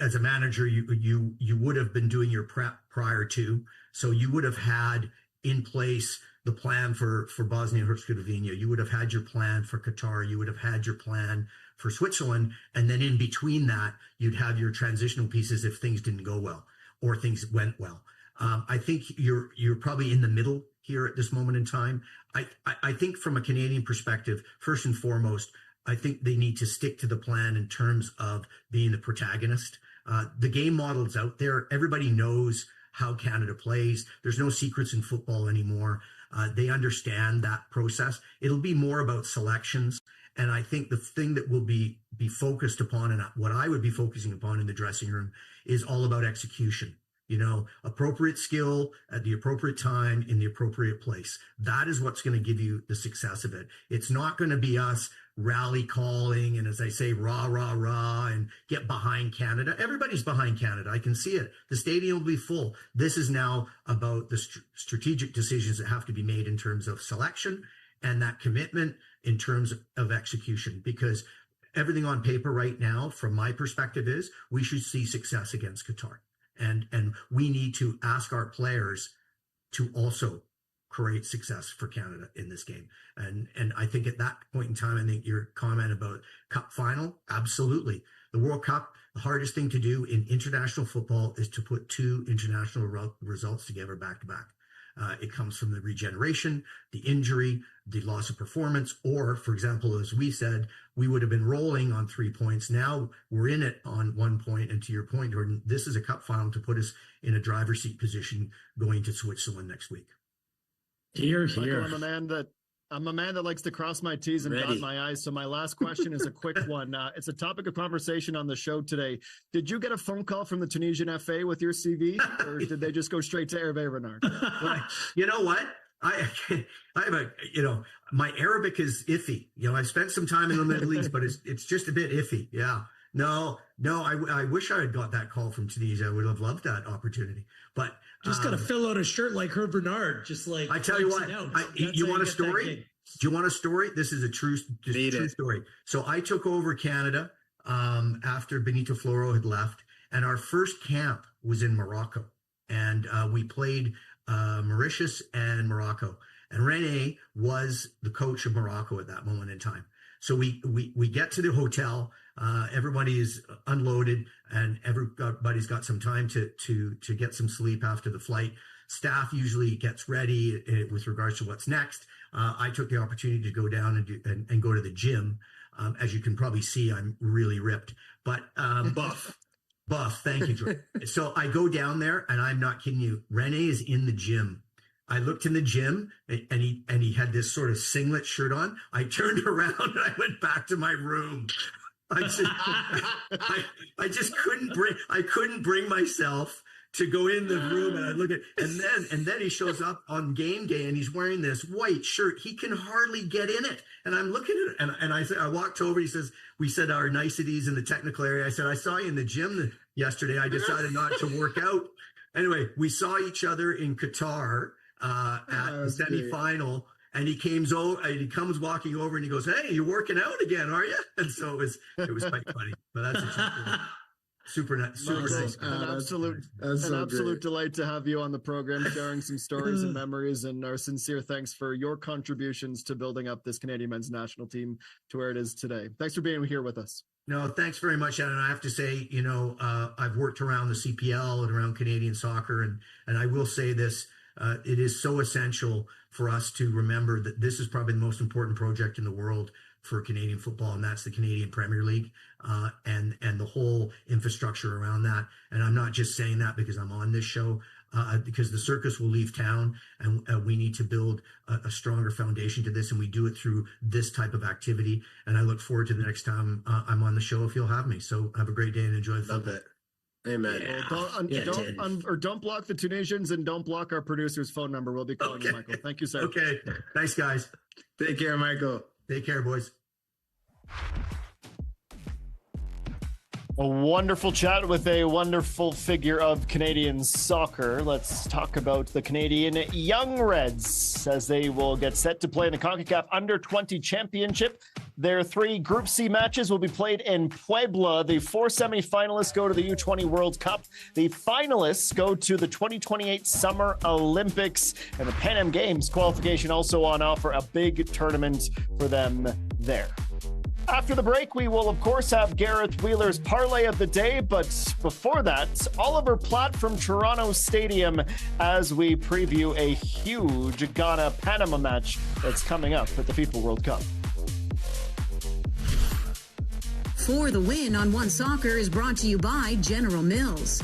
[SPEAKER 17] as a manager, you would have been doing your prep prior to, so you would have had in place the plan for Bosnia and Herzegovina. You would have had your plan for Qatar. You would have had your plan for Switzerland, and then in between that, you'd have your transitional pieces if things didn't go well or things went well. I think you're probably in the middle here at this moment in time. I think from a Canadian perspective, first and foremost, I think they need to stick to the plan in terms of being the protagonist. The game model's out there. Everybody knows how Canada plays. There's no secrets in football anymore. They understand that process. It'll be more about selections. And I think the thing that will be focused upon, and what I would be focusing upon in the dressing room, is all about execution. Appropriate skill at the appropriate time in the appropriate place. That is what's going to give you the success of it. It's not going to be us rally calling and, as I say, rah, rah, rah, and get behind Canada. Everybody's behind Canada. I can see it. The stadium will be full. This is now about the strategic decisions that have to be made in terms of selection and that commitment in terms of execution, because everything on paper right now, from my perspective, is we should see success against Qatar. And we need to ask our players to also create success for Canada in this game. And I think at that point in time, I think your comment about cup final, absolutely. The World Cup, the hardest thing to do in international football is to put two international results together back to back. It comes from the regeneration, the injury, the loss of performance, or, for example, as we said, we would have been rolling on 3 points. Now we're in it on 1 point. And to your point, Jordan, this is a cup final to put us in a driver's seat position going to Switzerland next week.
[SPEAKER 6] Here.
[SPEAKER 5] Michael, I'm a man that likes to cross my T's and dot my I's. So my last question is a quick one. It's a topic of conversation on the show today. Did you get a phone call from the Tunisian FA with your CV, or did they just go straight to Hervé Renard?
[SPEAKER 17] Well, you know what? I have my Arabic is iffy. I've spent some time in the Middle East, but it's just a bit iffy. Yeah. No, I wish I had got that call from Tunisia. I would have loved that opportunity. But
[SPEAKER 6] just got to fill out a shirt like Herb Bernard. Just like,
[SPEAKER 17] I tell you what, you want a story? Do you want a story? This is a true story. So I took over Canada after Benito Floro had left, and our first camp was in Morocco, and we played Mauritius and Morocco, and René was the coach of Morocco at that moment in time. So we get to the hotel. Everybody is unloaded, and everybody's got some time to get some sleep after the flight. Staff usually gets ready with regards to what's next. I took the opportunity to go down and go to the gym. As you can probably see, I'm really ripped, but buff. Thank you, George. So I go down there, and I'm not kidding you. René is in the gym. I looked in the gym, and he had this sort of singlet shirt on. I turned around and I went back to my room. I just couldn't bring myself to go in the room, and I look at, and then he shows up on game day, and he's wearing this white shirt. He can hardly get in it, and I'm looking at it, and I walked over. He says, "We said our niceties in the technical area." I said, "I saw you in the gym yesterday. I decided not to work out." Anyway, we saw each other in Qatar at the semifinal. And he comes walking over, and he goes, "Hey, you're working out again, are you?" And so it was quite funny. But that's super nice.
[SPEAKER 5] An absolute delight to have you on the program, sharing some stories and memories, and our sincere thanks for your contributions to building up this Canadian men's national team to where it is today. Thanks for being here with us.
[SPEAKER 17] No, thanks very much, Shannon. I have to say, I've worked around the CPL and around Canadian soccer, and I will say this. It is so essential for us to remember that this is probably the most important project in the world for Canadian football, and that's the Canadian Premier League and the whole infrastructure around that. And I'm not just saying that because I'm on this show, because the circus will leave town, and we need to build a stronger foundation to this, and we do it through this type of activity. And I look forward to the next time I'm on the show if you'll have me. So have a great day and enjoy the football.
[SPEAKER 7] Love it. Amen.
[SPEAKER 5] Well, don't block the Tunisians, and don't block our producer's phone number. We'll be calling you, Michael. Thank you, sir.
[SPEAKER 17] Okay. Thanks, guys.
[SPEAKER 7] Take care, Michael.
[SPEAKER 17] Take care, boys.
[SPEAKER 5] A wonderful chat with a wonderful figure of Canadian soccer. Let's talk about the Canadian Young Reds as they will get set to play in the CONCACAF Under-20 Championship. Their 3 Group C matches will be played in Puebla. The 4 semifinalists go to the U20 World Cup. The finalists go to the 2028 Summer Olympics, and the Pan Am Games qualification also on offer, a big tournament for them there. After the break, we will, of course, have Gareth Wheeler's parlay of the day. But before that, Oliver Platt from Toronto Stadium as we preview a huge Ghana-Panama match that's coming up at the FIFA World Cup.
[SPEAKER 8] For the Win on One Soccer is brought to you by General Mills.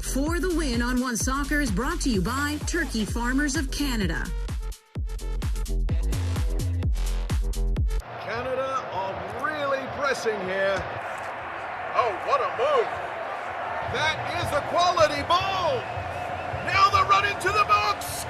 [SPEAKER 8] For the Win on One Soccer is brought to you by Turkey Farmers of Canada.
[SPEAKER 12] Canada are really pressing here. Oh, what a move. That is a quality ball. Now the run into the box.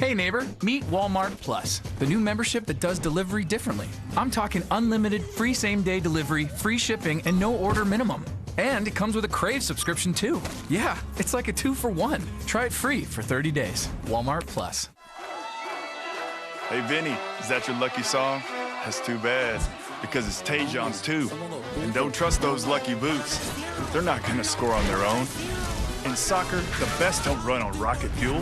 [SPEAKER 16] Hey neighbor, meet Walmart Plus, the new membership that does delivery differently. I'm talking unlimited free same-day delivery, free shipping, and no order minimum. And it comes with a Crave subscription too. Yeah, it's like a 2-for-1. Try it free for 30 days. Walmart Plus.
[SPEAKER 18] Hey Vinny, is that your lucky song? That's too bad, because it's Tajon's too. And don't trust those lucky boots. They're not gonna score on their own. In soccer, the best don't run on rocket fuel.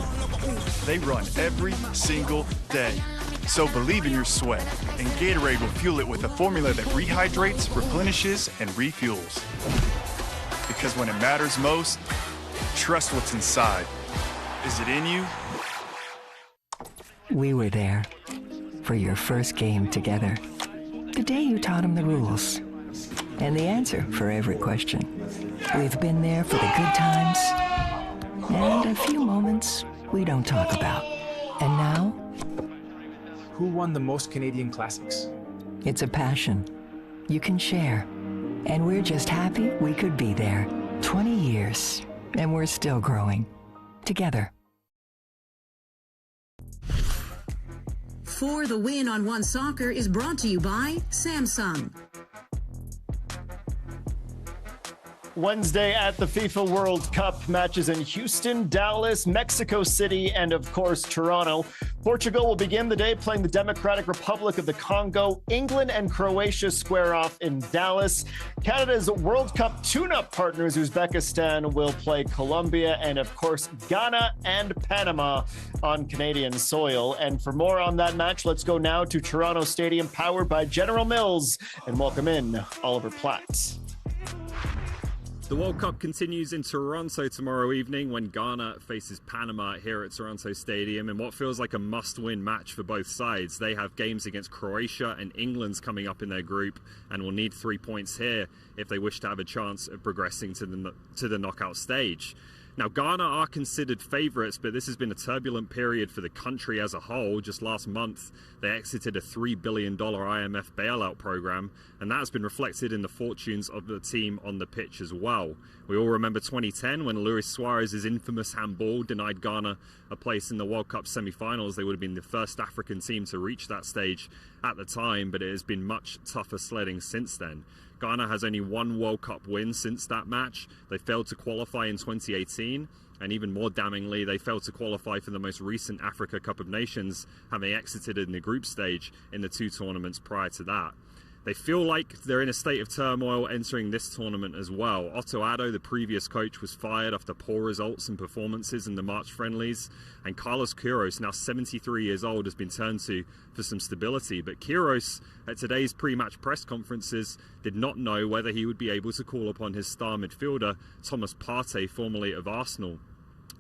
[SPEAKER 18] They run every single day. So believe in your sweat, and Gatorade will fuel it with a formula that rehydrates, replenishes, and refuels. Because when it matters most, trust what's inside. Is it in you?
[SPEAKER 9] We were there for your first game together. The day you taught him the rules. And the answer for every question. We've been there for the good times and a few moments we don't talk about. And now?
[SPEAKER 10] Who won the most Canadian Classics?
[SPEAKER 9] It's a passion you can share. And we're just happy we could be there. 20 years, and we're still growing. Together.
[SPEAKER 8] For the Win on One Soccer is brought to you by Samsung.
[SPEAKER 5] Wednesday at the FIFA World Cup, matches in Houston, Dallas, Mexico City, and of course, Toronto. Portugal will begin the day playing the Democratic Republic of the Congo. England and Croatia square off in Dallas. Canada's World Cup tune-up partners, Uzbekistan, will play Colombia, and of course, Ghana and Panama on Canadian soil. And for more on that match, let's go now to Toronto Stadium, powered by General Mills, and welcome in Oliver Platt.
[SPEAKER 19] The World Cup continues in Toronto tomorrow evening when Ghana faces Panama here at Toronto Stadium in what feels like a must-win match for both sides. They have games against Croatia and England's coming up in their group and will need 3 points here if they wish to have a chance of progressing to the knockout stage. Now, Ghana are considered favourites, but this has been a turbulent period for the country as a whole. Just last month, they exited a $3 billion IMF bailout program, and that has been reflected in the fortunes of the team on the pitch as well. We all remember 2010 when Luis Suarez's infamous handball denied Ghana a place in the World Cup semi-finals. They would have been the first African team to reach that stage at the time, but it has been much tougher sledding since then. Ghana has only one World Cup win since that match. They failed to qualify in 2018, and even more damningly, they failed to qualify for the most recent Africa Cup of Nations, having exited in the group stage in the 2 tournaments prior to that. They feel like they're in a state of turmoil entering this tournament as well. Otto Addo, the previous coach, was fired after poor results and performances in the March friendlies. And Carlos Queiroz, now 73 years old, has been turned to for some stability. But Queiroz, at today's pre-match press conferences, did not know whether he would be able to call upon his star midfielder, Thomas Partey, formerly of Arsenal.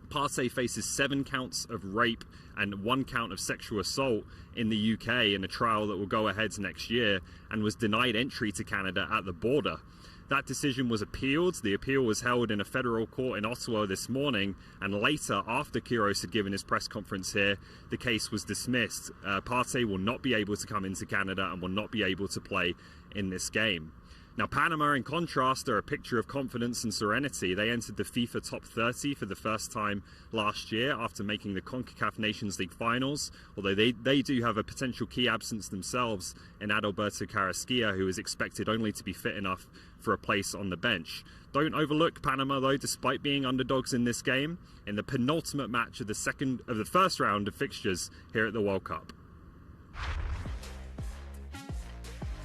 [SPEAKER 19] Partey faces 7 counts of rape and 1 count of sexual assault in the UK in a trial that will go ahead next year, and was denied entry to Canada at the border. That decision was appealed. The appeal was held in a federal court in Ottawa this morning, and later, after Queiroz had given his press conference here, the case was dismissed. Partey will not be able to come into Canada and will not be able to play in this game. Now, Panama, in contrast, are a picture of confidence and serenity. They entered the FIFA Top 30 for the first time last year after making the CONCACAF Nations League finals, although they do have a potential key absence themselves in Adalberto Carrasquilla, who is expected only to be fit enough for a place on the bench. Don't overlook Panama, though, despite being underdogs in this game, in the penultimate match of the first round of fixtures here at the World Cup.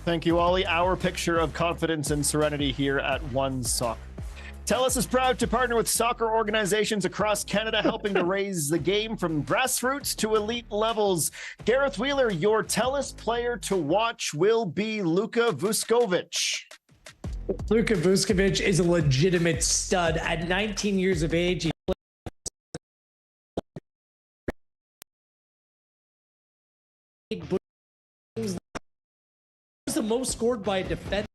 [SPEAKER 5] Thank you, Ollie. Our picture of confidence and serenity here at One Soccer. TELUS is proud to partner with soccer organizations across Canada, helping to raise the game from grassroots to elite levels. Gareth Wheeler, your TELUS player to watch will be Luka Vuskovic.
[SPEAKER 6] Luka Vuskovic is a legitimate stud. At 19 years of age, he was the most scored by a defender.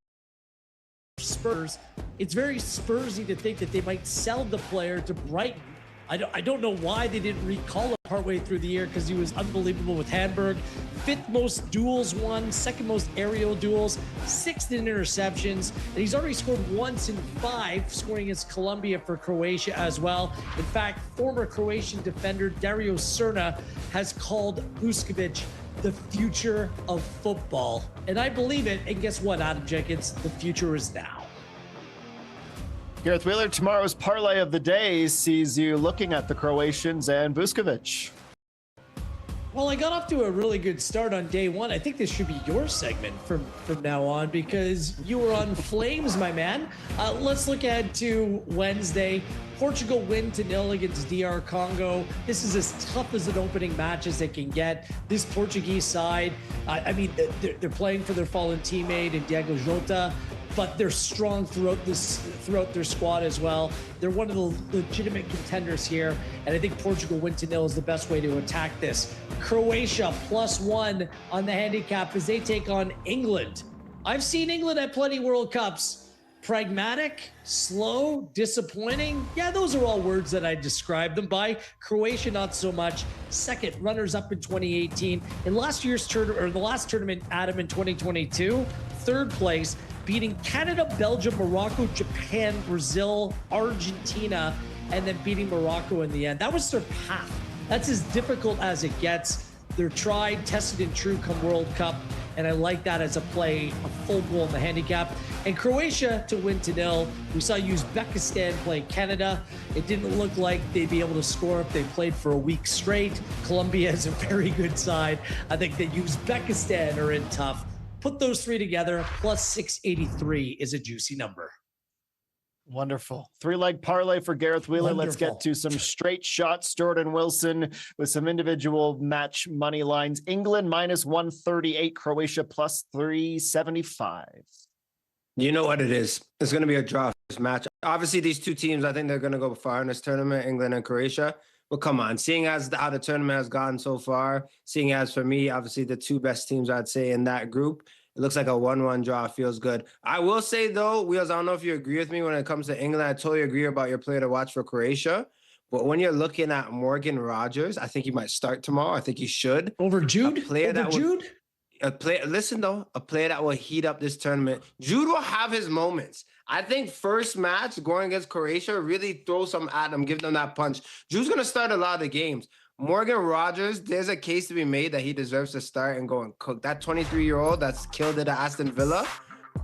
[SPEAKER 6] Spurs. It's very Spursy to think that they might sell the player to Brighton I don't know why they didn't recall him partway through the year, because he was unbelievable with Hamburg. 5th most duels won, 2nd most aerial duels, 6th in interceptions, and he's already scored once in 5, scoring against Colombia for Croatia as well. In fact, former Croatian defender Dario Srna has called Vuskovic the future of football. And I believe it. And guess what, Adam Jenkins? The future is now.
[SPEAKER 5] Gareth Wheeler, tomorrow's parlay of the day sees you looking at the Croatians and Vuskovic.
[SPEAKER 6] Well, I got off to a really good start on day one. I think this should be your segment from now on, because you were on flames, my man. Let's look ahead to Wednesday. Portugal win to 0 against DR Congo. This is as tough as an opening match as they can get. This Portuguese side, I mean, they're playing for their fallen teammate in Diego Jota, but they're strong throughout their squad as well. They're one of the legitimate contenders here, and I think Portugal win to 0 is the best way to attack this. Croatia +1 on the handicap as they take on England. I've seen England at plenty World Cups. Pragmatic, slow, disappointing. Yeah, those are all words that I describe them by. Croatia, not so much. 2nd, runners up in 2018. In last year's tournament, or the last tournament, Adam, in 2022, 3rd place, beating Canada, Belgium, Morocco, Japan, Brazil, Argentina, and then beating Morocco in the end. That was their path. That's as difficult as it gets. They're tried, tested, and true come World Cup. And I like that as a play, a full goal in the handicap. And Croatia to win to 0. We saw Uzbekistan play Canada. It didn't look like they'd be able to score if they played for a week straight. Colombia is a very good side. I think that Uzbekistan are in tough. Put those 3 together, +683 is a juicy number.
[SPEAKER 5] Wonderful. 3-leg parlay for Gareth Wheeler.
[SPEAKER 6] Wonderful.
[SPEAKER 5] Let's get to some straight shots. Stewart and Wilson with some individual match money lines. England -138, Croatia +375.
[SPEAKER 7] You know what it is. It's going to be a draw this match. Obviously, these two teams, I think they're going to go far in this tournament, England and Croatia. But come on, seeing as how the tournament has gone so far, seeing as for me, obviously the 2 best teams I'd say in that group, it looks like a 1-1 draw. Feels good. I will say, though, Wheels, I don't know if you agree with me when it comes to England. I totally agree about your player to watch for Croatia. But when you're looking at Morgan Rogers, I think he might start tomorrow. I think he should.
[SPEAKER 6] Over Jude?
[SPEAKER 7] Jude? A player that will heat up this tournament. Jude will have his moments. I think first match going against Croatia really throw some at them, give them that punch. Jude's going to start a lot of the games. Morgan Rogers, there's a case to be made that he deserves to start and go and cook. That 23-year-old that's killed it at Aston Villa,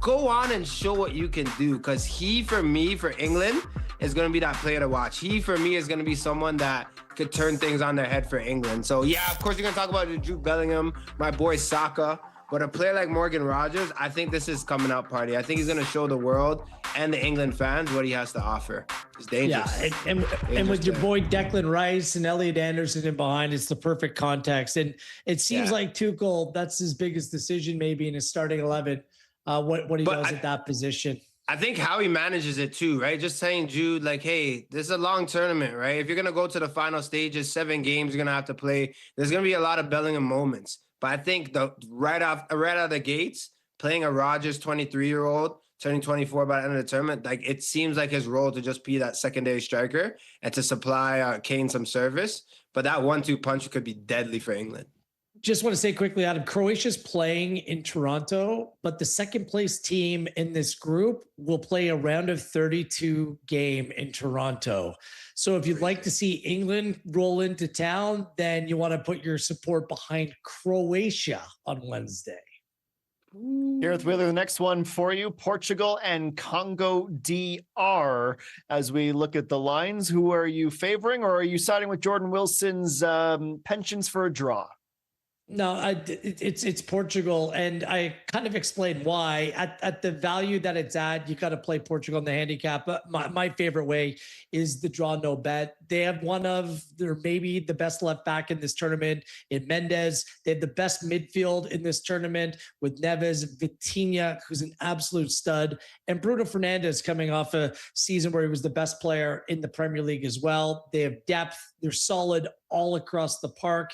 [SPEAKER 7] go on and show what you can do, because he, for me, for England, is going to be that player to watch. He, for me, is going to be someone that could turn things on their head for England. So, yeah, of course, you're going to talk about Jude Bellingham, my boy Saka. But a player like Morgan Rogers, I think this is coming out party. I think he's going to show the world and the England fans what he has to offer. It's dangerous.
[SPEAKER 6] Yeah, and with your boy Declan Rice and Elliot Anderson in behind, it's the perfect context. And it seems like Tuchel, that's his biggest decision maybe in his starting 11, what he does at that position.
[SPEAKER 7] I think how he manages it too, right? Just saying, Jude, like, hey, this is a long tournament, right? If you're going to go to the final stages, 7 games, you're going to have to play. There's going to be a lot of Bellingham moments. But I think right out of the gates, playing a Rogers 23-year-old, turning 24 by the end of the tournament, like, it seems like his role to just be that secondary striker and to supply Kane some service. But that 1-2 punch could be deadly for England.
[SPEAKER 6] Just want to say quickly, Adam, Croatia's playing in Toronto, but the 2nd place team in this group will play a round of 32 game in Toronto. So if you'd like to see England roll into town, then you want to put your support behind Croatia on Wednesday.
[SPEAKER 5] Gareth Wheeler, the next one for you, Portugal and Congo DR. As we look at the lines, who are you favoring, or are you siding with Jordan Wilson's pensions for a draw?
[SPEAKER 6] No, it's Portugal, and I kind of explained why. At the value that it's at, you got to play Portugal in the handicap. But my favorite way is the draw no bet. They have one of their maybe the best left back in this tournament in Mendes. They have the best midfield in this tournament with Neves, Vitinha, who's an absolute stud, and Bruno Fernandes coming off a season where he was the best player in the Premier League as well. They have depth. They're solid all across the park.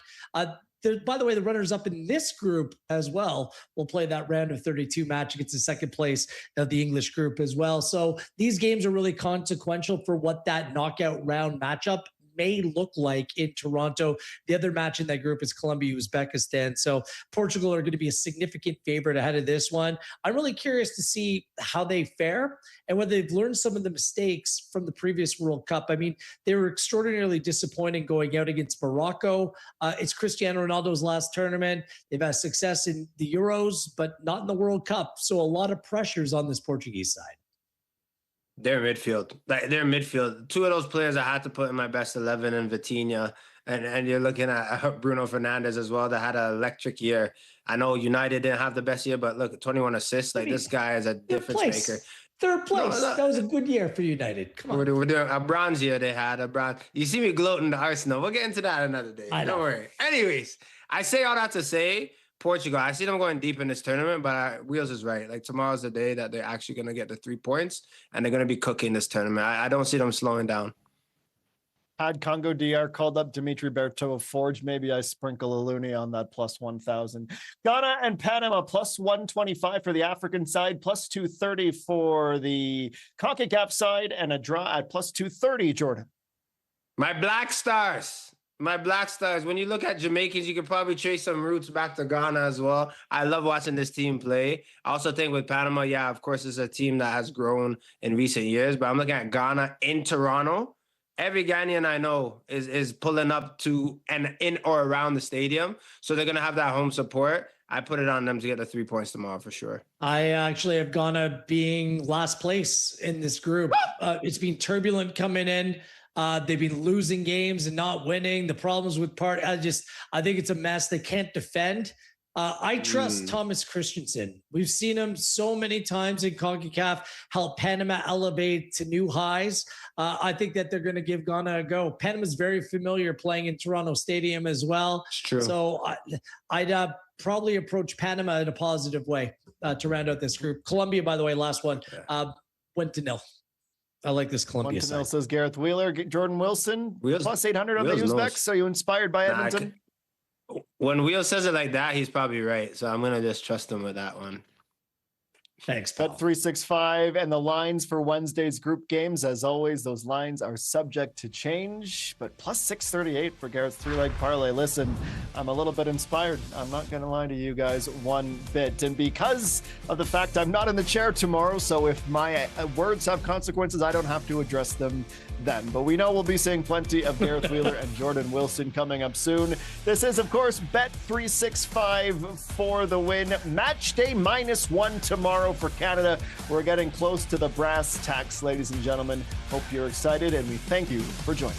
[SPEAKER 6] By the way, the runners up in this group as well will play that round of 32 match against the 2nd place of the English group as well. So these games are really consequential for what that knockout round matchup may look like in Toronto. The other match in that group is Colombia, Uzbekistan. So Portugal are going to be a significant favorite ahead of this one. I'm really curious to see how they fare and whether they've learned some of the mistakes from the previous World Cup. I mean, they were extraordinarily disappointing going out against Morocco. It's Cristiano Ronaldo's last tournament. They've had success in the Euros, but not in the World Cup. So a lot of pressures on this Portuguese side.
[SPEAKER 7] They're midfield. They're midfield. Two of those players I had to put in my best 11 in Vitinha. And you're looking at Bruno Fernandes as well that had an electric year. I know United didn't have the best year, but look, 21 assists. Like, this guy is a difference maker.
[SPEAKER 6] Third place. No. That was a good year for United. Come on.
[SPEAKER 7] We're doing a bronze year. They had a bronze. You see me gloating the Arsenal. We'll get into that another day. Don't worry. Anyways, I say all that to say Portugal. I see them going deep in this tournament, but Wheels is right. Like, tomorrow's the day that they're actually going to get the 3 points, and they're going to be cooking this tournament. I don't see them slowing down.
[SPEAKER 5] Had Congo DR called up Dimitri Bertova Forge. Maybe I sprinkle a loonie on that plus 1,000. Ghana and Panama plus 125 for the African side, plus 230 for the CONCACAF side, and a draw at plus 230, Jordan.
[SPEAKER 7] My Black Stars. When you look at Jamaicans, you could probably trace some roots back to Ghana as well. I love watching this team play. I also think with Panama, yeah, of course, it's a team that has grown in recent years, but I'm looking at Ghana in Toronto. Every Ghanaian I know is pulling up to and in or around the stadium. So they're going to have that home support. I put it on them to get the 3 points tomorrow for sure.
[SPEAKER 6] I actually have Ghana being last place in this group. It's been turbulent coming in. They've been losing games and not winning. The problems with I think it's a mess. They can't defend. I trust Thomas Christensen. We've seen him so many times in CONCACAF help Panama elevate to new highs. I think that they're going to give Ghana a go. Panama's very familiar playing in Toronto Stadium as well.
[SPEAKER 7] It's true.
[SPEAKER 6] So I'd probably approach Panama in a positive way to round out this group. Colombia, by the way, last one, went to nil. I like this Colombia side.
[SPEAKER 5] Says Gareth Wheeler. Jordan Wilson, plus 800 on the Uzbeks. Are you inspired by Edmonton?
[SPEAKER 7] When Wheel says it like that, he's probably right. So I'm going to just trust him with that one.
[SPEAKER 6] Thanks,
[SPEAKER 5] Bet365 and the lines for Wednesday's group games. As always, those lines are subject to change, but plus 638 for Garrett's 3-leg parlay. Listen, I'm a little bit inspired. I'm not going to lie to you guys one bit. And because of the fact I'm not in the chair tomorrow, so if my words have consequences, I don't have to address them then. But we know we'll be seeing plenty of Gareth Wheeler and Jordan Wilson coming up soon. This is, of course, Bet365 for the win. Match day -1 tomorrow for Canada. We're getting close to the brass tacks, ladies and gentlemen. Hope you're excited, and we thank you for joining.